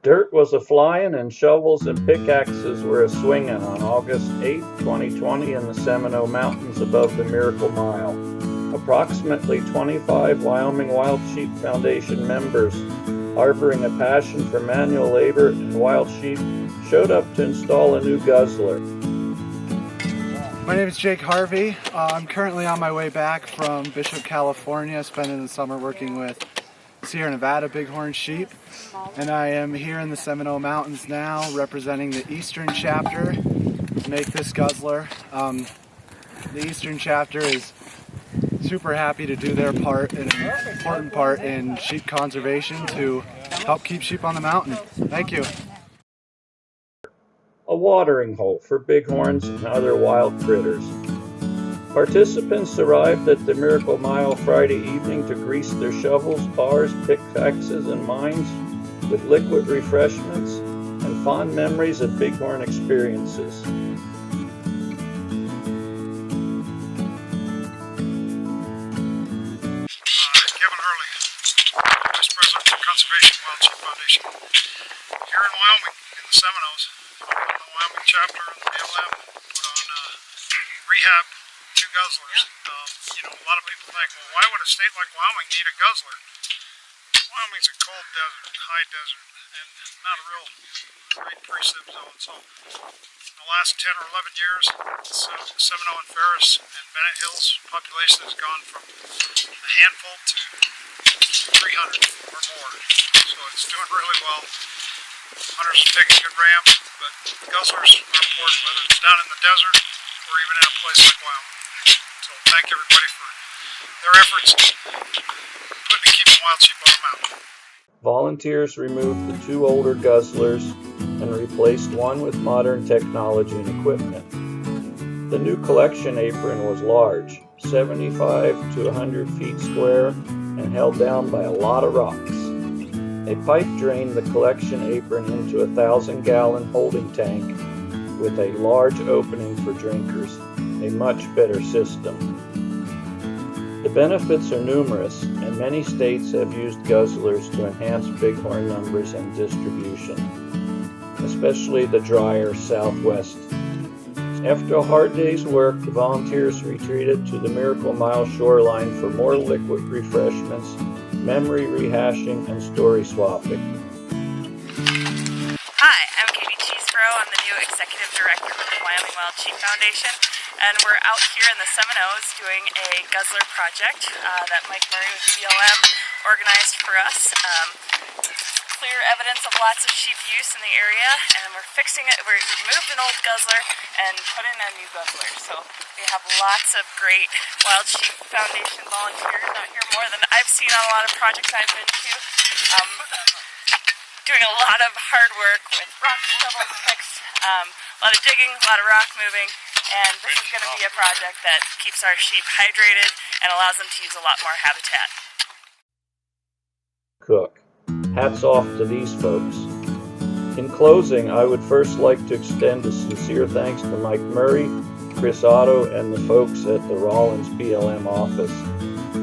Dirt was a-flying and shovels and pickaxes were a-swinging on August 8, 2020 in the Bennett Mountains above the Miracle Mile. Approximately 25 Wyoming Wild Sheep Foundation members, harboring a passion for manual labor and wild sheep, showed up to install a new guzzler. My name is Jake Harvey. I'm currently on my way back from Bishop, California, spending the summer working with Sierra Nevada bighorn sheep, and I am here in the Bennett Mountains now representing the Eastern chapter to make this guzzler. The Eastern chapter is super happy to do their part, an important part in sheep conservation to help keep sheep on the mountain. Thank you. A watering hole for bighorns and other wild critters. Participants arrived at the Miracle Mile Friday evening to grease their shovels, bars, pickaxes, and mines with liquid refreshments and fond memories of bighorn experiences. Kevin Hurley, Vice President for Conservation Wild Sheep Foundation. Here in Wyoming, in the Seminoles, the Wyoming chapter and the BLM put on rehab two guzzlers. A lot of people think, well, why would a state like Wyoming need a guzzler? Wyoming's a cold desert, high desert, and not a real great precip zone. So in the last 10 or 11 years, Seminole and Ferris and Bennett Hills population has gone from a handful to 300 or more. So it's doing really well. Hunters are taking good ramps, but guzzlers are important, whether it's down in the desert or even in a place like Wyoming. So thank everybody for their efforts in keeping wild sheep on the mountain. Volunteers removed the two older guzzlers and replaced one with modern technology and equipment. The new collection apron was large, 75 to 100 feet square, and held down by a lot of rocks. A pipe drained the collection apron into a 1,000-gallon holding tank with a large opening for drinkers, a much better system. The benefits are numerous, and many states have used guzzlers to enhance bighorn numbers and distribution, especially the drier Southwest. After a hard day's work, the volunteers retreated to the Miracle Mile shoreline for more liquid refreshments, memory rehashing, and story swapping. Hi, I'm Katie Cheesebro. I'm the new Executive Director with the Wyoming Wild Sheep Foundation, and we're out here in the Seminoles doing a guzzler project that Mike Murray with BLM organized for us. Clear evidence of lots of sheep use in the area, and we're fixing it. We removed an old guzzler and put in a new guzzler. So we have lots of great Wild Sheep Foundation volunteers out here, more than I've seen on a lot of projects I've been to. Doing a lot of hard work with rock shovels, picks, a lot of digging, a lot of rock moving, and this is going to be a project that keeps our sheep hydrated and allows them to use a lot more habitat. Cook. Hats off to these folks. In closing, I would first like to extend a sincere thanks to Mike Murray, Chris Otto, and the folks at the Rawlins BLM office.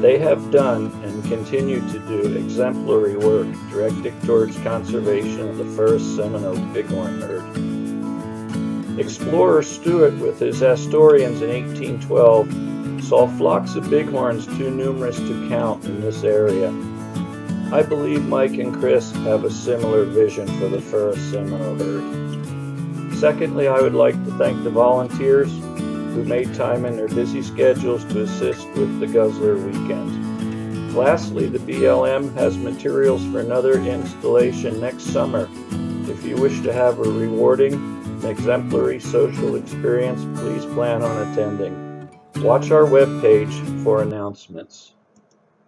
They have done and continue to do exemplary work directed towards conservation of the first Seminole bighorn herd. Explorer Stewart, with his Astorians in 1812, saw flocks of bighorns too numerous to count in this area. I believe Mike and Chris have a similar vision for the first Seminole herd. Secondly, I would like to thank the volunteers who made time in their busy schedules to assist with the Guzzler weekend. Lastly, the BLM has materials for another installation next summer. If you wish to have a rewarding and exemplary social experience, please plan on attending. Watch our webpage for announcements.